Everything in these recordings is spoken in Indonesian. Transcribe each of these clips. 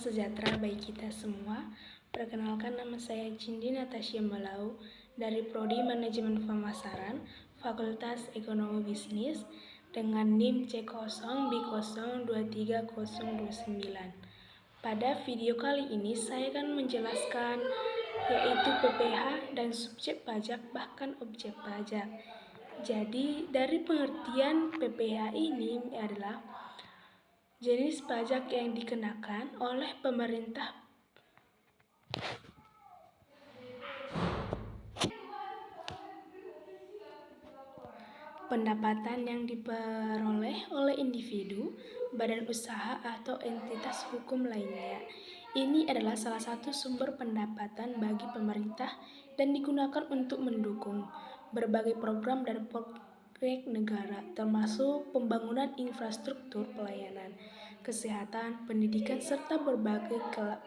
sejahtera bagi kita semua. Perkenalkan, nama saya Cindy Natasha Malau dari Prodi Manajemen Pemasaran, Fakultas Ekonomi Bisnis dengan NIM C0B0230029. Pada video kali ini saya akan menjelaskan yaitu PPh dan subjek pajak bahkan objek pajak. Jadi dari pengertian PPh ini adalah jenis pajak yang dikenakan oleh pemerintah pendapatan yang diperoleh oleh individu, badan usaha, atau entitas hukum lainnya. Ini adalah salah satu sumber pendapatan bagi pemerintah dan digunakan untuk mendukung berbagai program dan proyek negara, termasuk pembangunan infrastruktur pelayanan, kesehatan, pendidikan, serta berbagai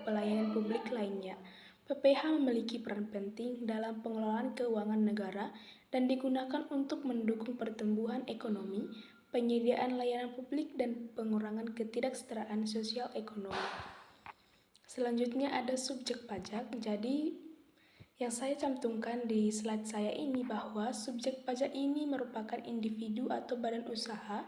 pelayanan publik lainnya. PPh memiliki peran penting dalam pengelolaan keuangan negara dan digunakan untuk mendukung pertumbuhan ekonomi, penyediaan layanan publik, dan pengurangan ketidaksetaraan sosial ekonomi. Selanjutnya ada subjek pajak. Jadi yang saya cantumkan di slide saya ini bahwa subjek pajak ini merupakan individu atau badan usaha,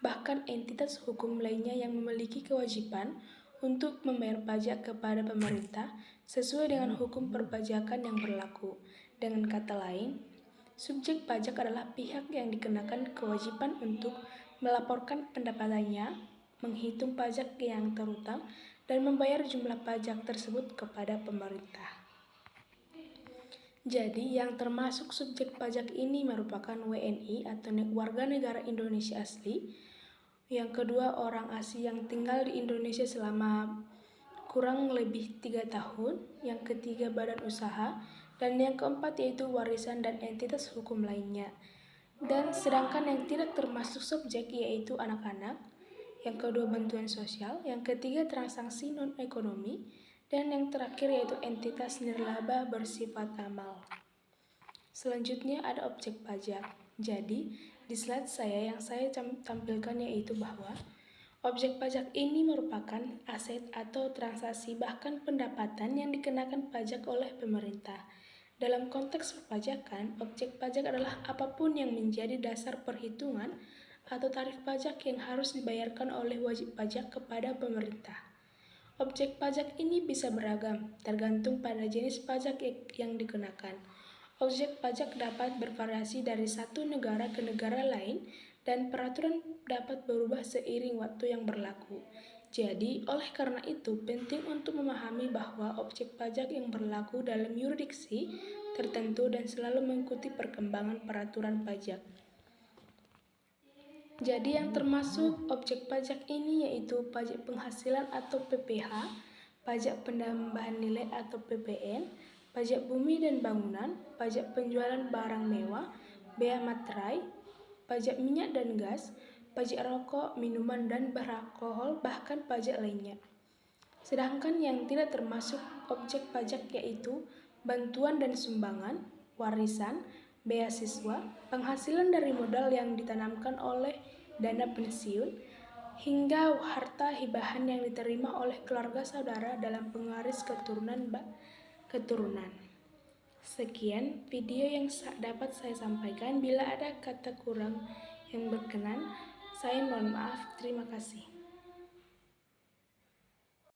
bahkan entitas hukum lainnya yang memiliki kewajiban untuk membayar pajak kepada pemerintah sesuai dengan hukum perpajakan yang berlaku. Dengan kata lain, subjek pajak adalah pihak yang dikenakan kewajiban untuk melaporkan pendapatannya, menghitung pajak yang terutang, dan membayar jumlah pajak tersebut kepada pemerintah. Jadi, yang termasuk subjek pajak ini merupakan WNI atau warga negara Indonesia asli. Yang kedua, orang asing yang tinggal di Indonesia selama kurang lebih 3 tahun. Yang ketiga, badan usaha. Dan yang keempat yaitu warisan dan entitas hukum lainnya. Dan sedangkan yang tidak termasuk subjek yaitu anak-anak. Yang kedua, bantuan sosial. Yang ketiga, transaksi non-ekonomi. Dan yang terakhir yaitu entitas nirlaba bersifat amal. Selanjutnya ada objek pajak. Jadi, di slide saya yang saya tampilkan yaitu bahwa objek pajak ini merupakan aset atau transaksi bahkan pendapatan yang dikenakan pajak oleh pemerintah. Dalam konteks perpajakan, objek pajak adalah apapun yang menjadi dasar perhitungan atau tarif pajak yang harus dibayarkan oleh wajib pajak kepada pemerintah. Objek pajak ini bisa beragam, tergantung pada jenis pajak yang dikenakan. Objek pajak dapat bervariasi dari satu negara ke negara lain, dan peraturan dapat berubah seiring waktu yang berlaku. Jadi, oleh karena itu, penting untuk memahami bahwa objek pajak yang berlaku dalam yurisdiksi tertentu dan selalu mengikuti perkembangan peraturan pajak. Jadi yang termasuk objek pajak ini yaitu pajak penghasilan atau PPh, pajak penambahan nilai atau PPN, pajak bumi dan bangunan, pajak penjualan barang mewah, bea materai, pajak minyak dan gas, pajak rokok, minuman dan beralkohol, bahkan pajak lainnya. Sedangkan yang tidak termasuk objek pajak yaitu bantuan dan sumbangan, warisan, beasiswa, penghasilan dari modal yang ditanamkan oleh dana pensiun, hingga harta hibahan yang diterima oleh keluarga saudara dalam pewaris keturunan. Sekian video yang dapat saya sampaikan. Bila ada kata kurang yang berkenan, saya mohon maaf. Terima kasih.